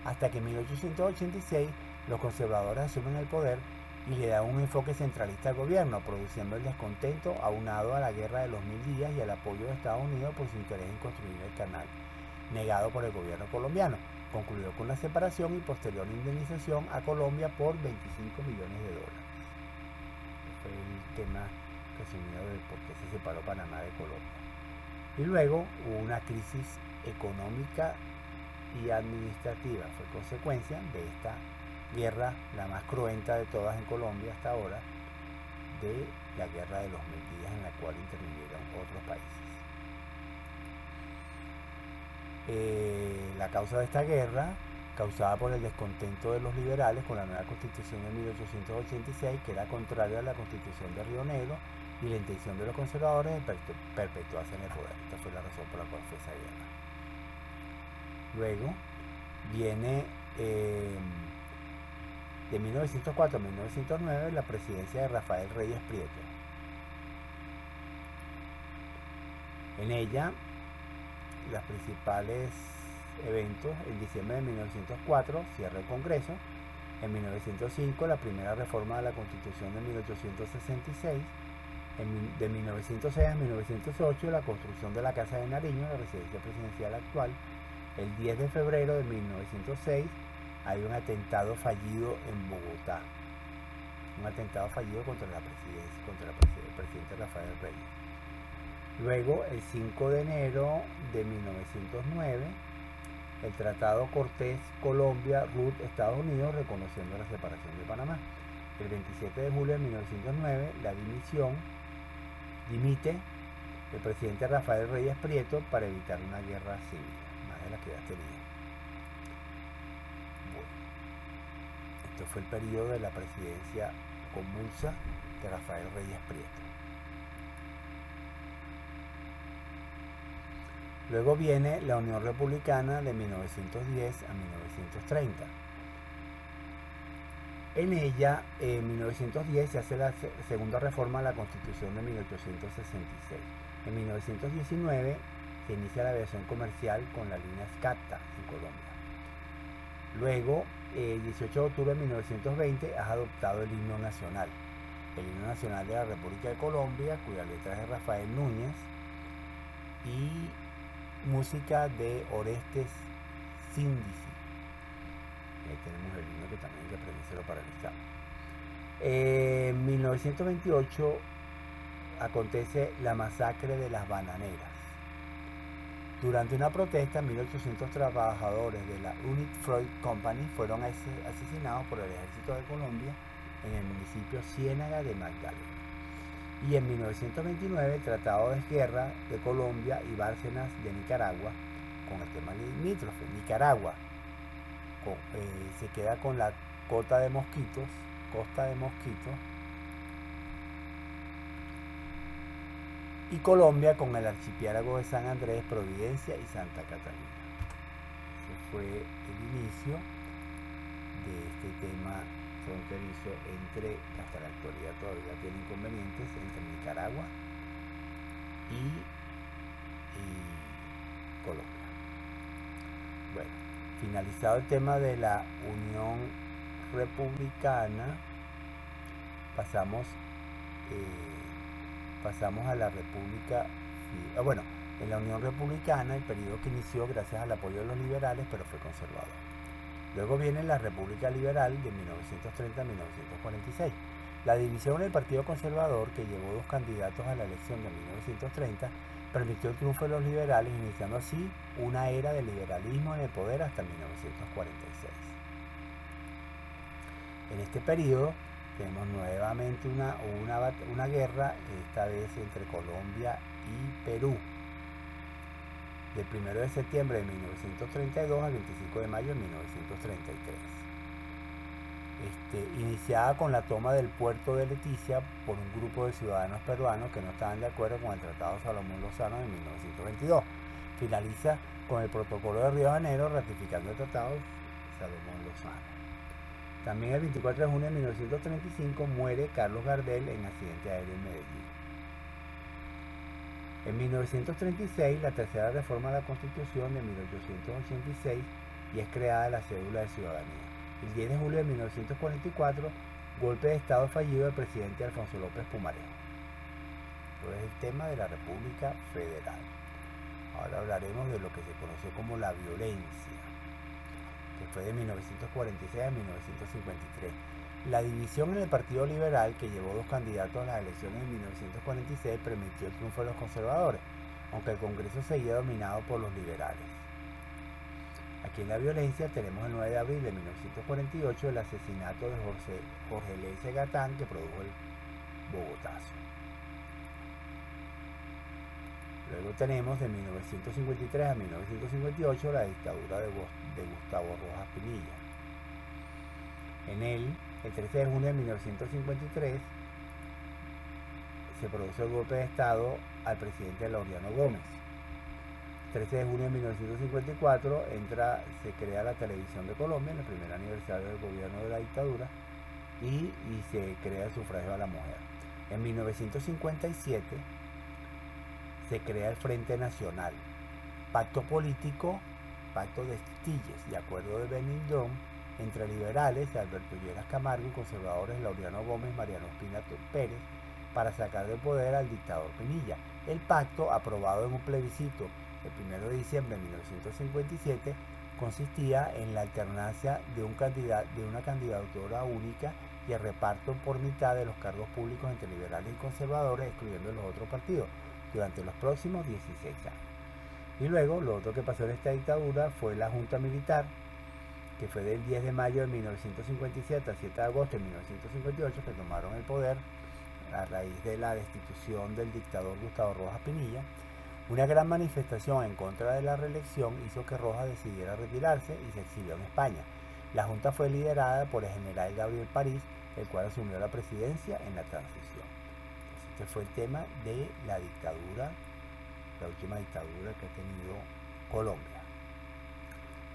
hasta que en 1886 los conservadores asumen el poder y le dan un enfoque centralista al gobierno, produciendo el descontento aunado a la guerra de los 1000 días y el apoyo de Estados Unidos por su interés en construir el canal, negado por el gobierno colombiano. Concluyó con la separación y posterior indemnización a Colombia por $25 millones. Fue el tema resumido de por qué se separó Panamá de Colombia. Y luego hubo una crisis económica y administrativa. Fue consecuencia de esta guerra, la más cruenta de todas en Colombia hasta ahora, de la Guerra de los 1000 días, en la cual intervinieron otros países. La causa de esta guerra, causada por el descontento de los liberales con la nueva constitución de 1886, que era contraria a la constitución de Río Negro, y la intención de los conservadores de perpetuarse en el poder. Esta fue la razón por la cual fue esa guerra. Luego viene de 1904 a 1909 la presidencia de Rafael Reyes Prieto. En ella, los principales eventos: en diciembre de 1904, cierre el Congreso; en 1905, la primera reforma de la Constitución de 1866; de 1906 a 1908, la construcción de la Casa de Nariño, la residencia presidencial actual. El 10 de febrero de 1906 hay un atentado fallido en Bogotá, un atentado fallido contra la presidencia, contra el presidente Rafael Reyes. Luego, el 5 de enero de 1909, el Tratado Cortés-Colombia, Ruth, Estados Unidos, reconociendo la separación de Panamá. El 27 de julio de 1909, dimite el presidente Rafael Reyes Prieto para evitar una guerra civil, más de la que ya tenía. Bueno, esto fue el periodo de la presidencia convulsa de Rafael Reyes Prieto. Luego viene la Unión Republicana de 1910 a 1930. En ella, en 1910, se hace la segunda reforma a la Constitución de 1866. En 1919 se inicia la aviación comercial con la línea SCATA en Colombia. Luego, el 18 de octubre de 1920, es adoptado el himno nacional. El himno nacional de la República de Colombia, cuya letra es de Rafael Núñez, y música de Orestes Síndici. Ahí tenemos el himno que también hay que aprendérselo para el examen. En 1928 acontece la masacre de las bananeras. Durante una protesta, 1.800 trabajadores de la United Fruit Company fueron asesinados por el ejército de Colombia en el municipio Ciénaga de Magdalena. Y en 1929, el Tratado de Guerra de Colombia y Bárcenas de Nicaragua, con el tema limítrofe. Nicaragua se queda con la costa de Mosquitos, y Colombia con el archipiélago de San Andrés, Providencia y Santa Catalina. Ese fue el inicio de este tema fronterizo entre, hasta la actualidad todavía tiene inconvenientes, entre Nicaragua y Colombia. Bueno, finalizado el tema de la Unión Republicana, pasamos a la República. Bueno, en la Unión Republicana, el periodo que inició gracias al apoyo de los liberales, pero fue conservador. Luego viene la República Liberal de 1930 a 1946. La división del Partido Conservador, que llevó 2 candidatos a la elección de 1930, permitió el triunfo de los liberales, iniciando así una era de liberalismo en el poder hasta 1946. En este periodo tenemos nuevamente una guerra, esta vez entre Colombia y Perú, del 1 de septiembre de 1932 al 25 de mayo de 1933. Iniciada con la toma del puerto de Leticia por un grupo de ciudadanos peruanos que no estaban de acuerdo con el Tratado Salomón Lozano de 1922. Finaliza con el Protocolo de Río de Janeiro ratificando el Tratado Salomón Lozano. También el 24 de junio de 1935 muere Carlos Gardel en accidente aéreo en Medellín. En 1936, la tercera reforma de la Constitución de 1886 y es creada la cédula de ciudadanía. El 10 de julio de 1944, golpe de Estado fallido del presidente Alfonso López Pumarejo. Esto es el tema de la República Federal. Ahora hablaremos de lo que se conoció como la violencia, que fue de 1946 a 1953. La división en el Partido Liberal, que llevó 2 candidatos a las elecciones en 1946, permitió el triunfo de los conservadores, aunque el Congreso seguía dominado por los liberales. Aquí en la violencia tenemos el 9 de abril de 1948 el asesinato de Jorge L. Gatán, que produjo Bogotazo. Luego tenemos de 1953 a 1958 la dictadura de Gustavo Rojas Pinilla. En él, el 13 de junio de 1953, se produce el golpe de Estado al presidente Laureano Gómez. El 13 de junio de 1954 se crea la Televisión de Colombia, en el primer aniversario del gobierno de la dictadura, y se crea el sufragio a la mujer. En 1957 se crea el Frente Nacional, pacto político, pacto de Estilles y acuerdo de Benidorm entre liberales, Alberto Lleras Camargo, y conservadores, Laureano Gómez, Mariano Ospina Pérez, para sacar del poder al dictador Pinilla. El pacto, aprobado en un plebiscito el 1 de diciembre de 1957, consistía en la alternancia de una candidatura única y el reparto por mitad de los cargos públicos entre liberales y conservadores, excluyendo los otros partidos, durante los próximos 16 años. Y luego, lo otro que pasó en esta dictadura fue la Junta Militar, que fue del 10 de mayo de 1957 al 7 de agosto de 1958, que tomaron el poder a raíz de la destitución del dictador Gustavo Rojas Pinilla. Una gran manifestación en contra de la reelección hizo que Rojas decidiera retirarse y se exilió en España. La Junta fue liderada por el general Gabriel París, el cual asumió la presidencia en la transición. Este fue el tema de la dictadura, la última dictadura que ha tenido Colombia.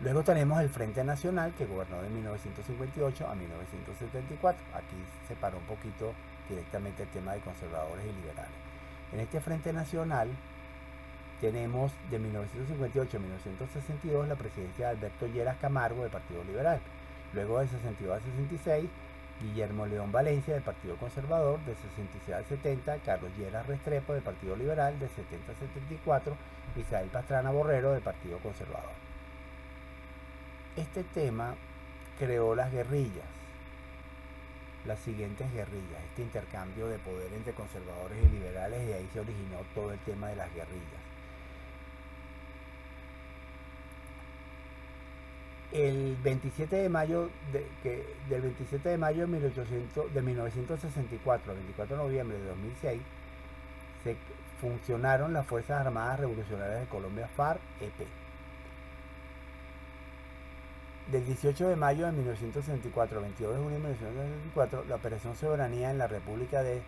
Luego tenemos el Frente Nacional, que gobernó de 1958 a 1974. Aquí se paró un poquito directamente el tema de conservadores y liberales. En este Frente Nacional tenemos de 1958 a 1962 la presidencia de Alberto Lleras Camargo del Partido Liberal. Luego de 62 al 66, Guillermo León Valencia del Partido Conservador. De 66 al 70, Carlos Lleras Restrepo del Partido Liberal. De 70 al 74, Misael Pastrana Borrero del Partido Conservador. Este tema creó las guerrillas, las siguientes guerrillas, este intercambio de poder entre conservadores y liberales, y ahí se originó todo el tema de las guerrillas. El 27 de mayo del 27 de mayo de 1964 al 24 de noviembre de 2006 se funcionaron las Fuerzas Armadas Revolucionarias de Colombia, FARC-EP. Del 18 de mayo de 1964 al 22 de junio de 1964, la Operación Soberanía en la República de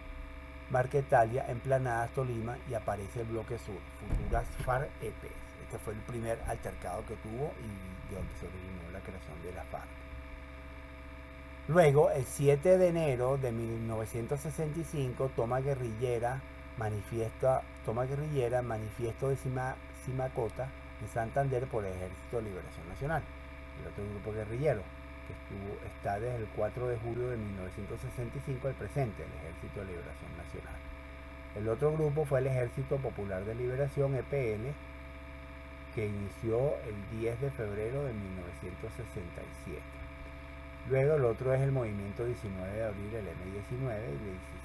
Marquetalia, en Planadas, Tolima, y aparece el Bloque Sur, futuras FARC-EP. Este fue el primer altercado que tuvo y de donde se originó la creación de la FARC. Luego, el 7 de enero de 1965, toma guerrillera manifiesto de Simacota en Santander por el Ejército de Liberación Nacional. El otro grupo guerrillero, que está desde el 4 de julio de 1965 al presente, el Ejército de Liberación Nacional. El otro grupo fue el Ejército Popular de Liberación, EPL, que inició el 10 de febrero de 1967. Luego el otro es el Movimiento 19 de abril, el M19, del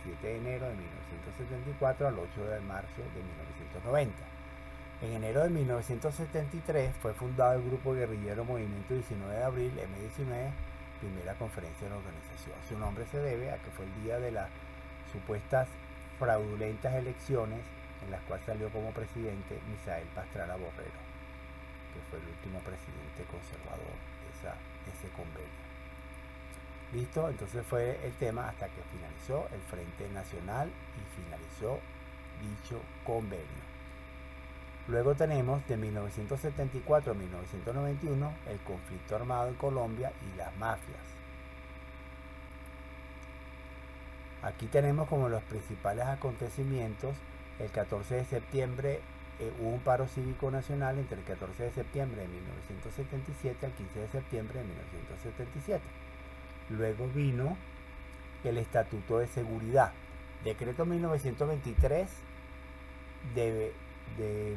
17 de enero de 1974 al 8 de marzo de 1990. En enero de 1973 fue fundado el grupo guerrillero Movimiento 19 de abril, M19, primera conferencia de la organización. Su nombre se debe a que fue el día de las supuestas fraudulentas elecciones en las cuales salió como presidente Misael Pastrana Borrero, que fue el último presidente conservador de ese convenio. Listo, entonces fue el tema hasta que finalizó el Frente Nacional y finalizó dicho convenio. Luego tenemos de 1974 a 1991 el conflicto armado en Colombia y las mafias. Aquí tenemos como los principales acontecimientos. El 14 de septiembre hubo un paro cívico nacional entre el 14 de septiembre de 1977 al 15 de septiembre de 1977. Luego vino el Estatuto de Seguridad, decreto 1923 de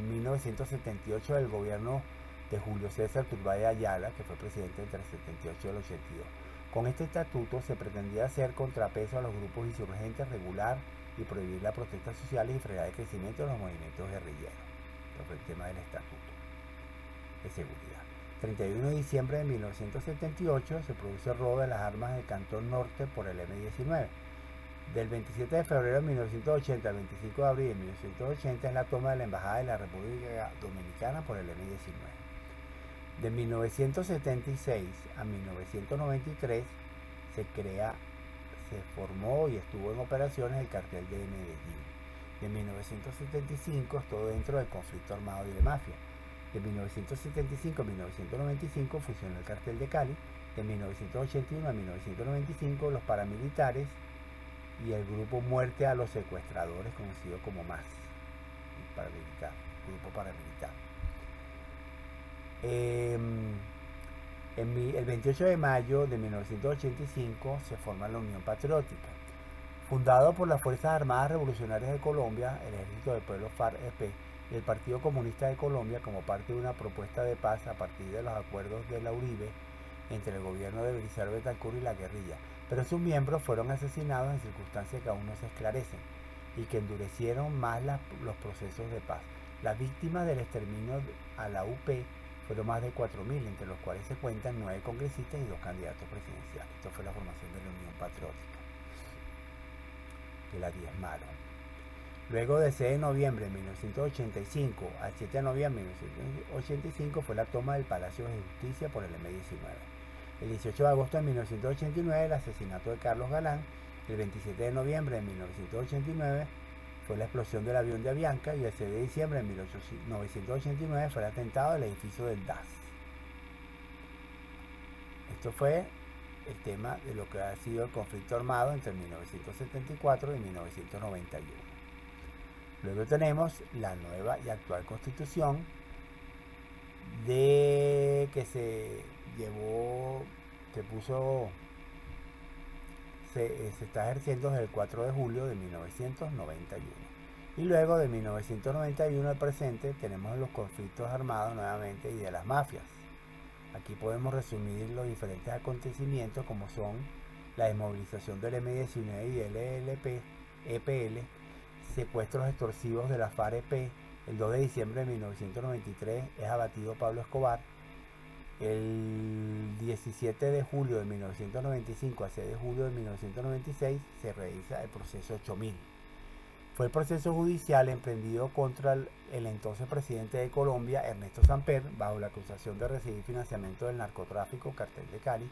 1978 del gobierno de Julio César Turbay Ayala, que fue presidente entre el 78 y el 82. Con este estatuto se pretendía hacer contrapeso a los grupos insurgentes, regular y prohibir las protestas sociales y frenar el crecimiento de los movimientos guerrilleros. Este fue el tema del Estatuto de Seguridad. 31 de diciembre de 1978 se produce el robo de las armas del Cantón Norte por el M-19. Del 27 de febrero de 1980 al 25 de abril de 1980 es la toma de la Embajada de la República Dominicana por el M-19. De 1976 a 1993 se formó y estuvo en operaciones el cartel de Medellín. De 1975 estuvo dentro del conflicto armado y de mafia. De 1975 a 1995 fusionó el cartel de Cali. De 1981 a 1995 los paramilitares y el grupo Muerte a los Secuestradores, conocido como MAS, grupo paramilitar. El 28 de mayo de 1985 se forma la Unión Patriótica. Fundado por las Fuerzas Armadas Revolucionarias de Colombia, el Ejército del Pueblo FARC-EP y el Partido Comunista de Colombia como parte de una propuesta de paz a partir de los acuerdos de la Uribe entre el gobierno de Belisario Betancourt y la guerrilla, pero sus miembros fueron asesinados en circunstancias que aún no se esclarecen y que endurecieron más los procesos de paz. Las víctimas del exterminio a la UP fueron más de 4.000, entre los cuales se cuentan 9 congresistas y 2 candidatos presidenciales. Esto fue la formación de la Unión Patriótica, que la diezmaron. Luego del 6 de noviembre de 1985 al 7 de noviembre de 1985 fue la toma del Palacio de Justicia por el M-19. El 18 de agosto de 1989 el asesinato de Carlos Galán. El 27 de noviembre de 1989 fue la explosión del avión de Avianca y el 6 de diciembre de 1989 fue el atentado del edificio del DAS. Esto fue el tema de lo que ha sido el conflicto armado entre 1974 y 1991. Luego tenemos la nueva y actual constitución que se está ejerciendo desde el 4 de julio de 1991. Y luego de 1991 al presente tenemos los conflictos armados nuevamente y de las mafias. Aquí podemos resumir los diferentes acontecimientos como son la desmovilización del M-19 y del EPL, secuestros extorsivos de la FARC-EP. El 2 de diciembre de 1993 es abatido Pablo Escobar. El 17 de julio de 1995 a 6 de julio de 1996 se realiza el proceso 8000. Fue el proceso judicial emprendido contra el entonces presidente de Colombia, Ernesto Samper, bajo la acusación de recibir financiamiento del narcotráfico Cartel de Cali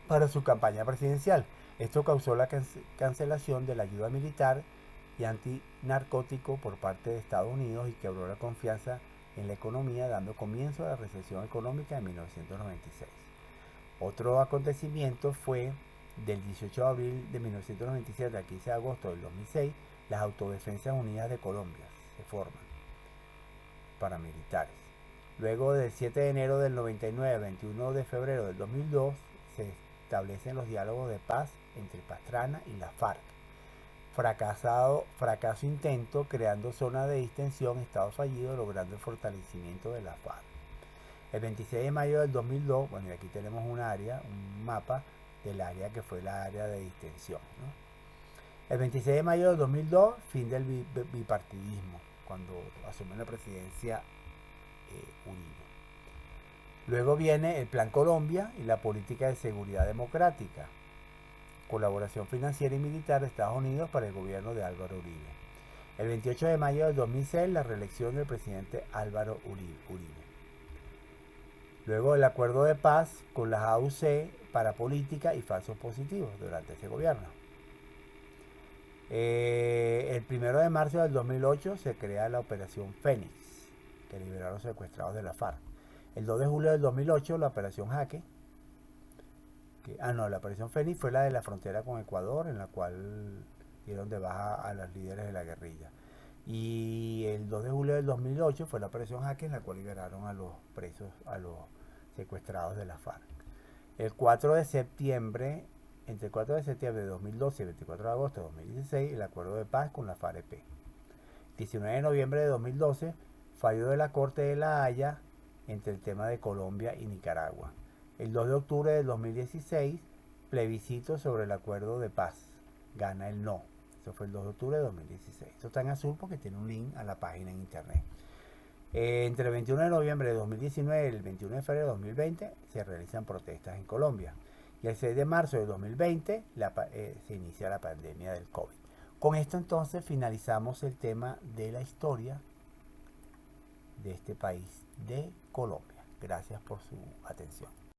para su campaña presidencial. Esto causó la cancelación de la ayuda militar y antinarcótico por parte de Estados Unidos y quebró la confianza en la economía, dando comienzo a la recesión económica de 1996. Otro acontecimiento fue del 18 de abril de 1997 al 15 de agosto del 2006, las Autodefensas Unidas de Colombia se forman, paramilitares. Luego del 7 de enero del 99 al 21 de febrero del 2002 se establecen los diálogos de paz entre Pastrana y la FARC. Fracaso intento, creando zona de distensión, estado fallido, logrando el fortalecimiento de la FARC. El 26 de mayo del 2002, bueno, y aquí tenemos un mapa del área que fue la área de distensión, ¿no? El 26 de mayo del 2002, fin del bipartidismo, cuando asume la presidencia Uribe. Luego viene el Plan Colombia y la política de seguridad democrática. Colaboración financiera y militar de Estados Unidos para el gobierno de Álvaro Uribe. El 28 de mayo del 2006, la reelección del presidente Álvaro Uribe. Luego el acuerdo de paz con las AUC para política y falsos positivos durante ese gobierno. El 1 de marzo del 2008 se crea la Operación Fénix, que liberó a los secuestrados de la FARC. El 2 de julio del 2008, la Operación Jaque. La Operación Fénix fue la de la frontera con Ecuador, en la cual dieron de baja a los líderes de la guerrilla. Y el 2 de julio del 2008 fue la Operación Jaque, en la cual liberaron a los presos, a los secuestrados de la FARC. El 4 de septiembre, entre el 4 de septiembre de 2012 y el 24 de agosto de 2016, el acuerdo de paz con la FARC-EP. 19 de noviembre de 2012, fallo de la Corte de la Haya entre el tema de Colombia y Nicaragua. El 2 de octubre del 2016, plebiscito sobre el acuerdo de paz. Gana el no. Eso fue el 2 de octubre de 2016. Esto está en azul porque tiene un link a la página en internet. Entre el 21 de noviembre de 2019 y el 21 de febrero de 2020 se realizan protestas en Colombia. Y el 6 de marzo de 2020 se inicia la pandemia del COVID. Con esto entonces finalizamos el tema de la historia de este país de Colombia. Gracias por su atención.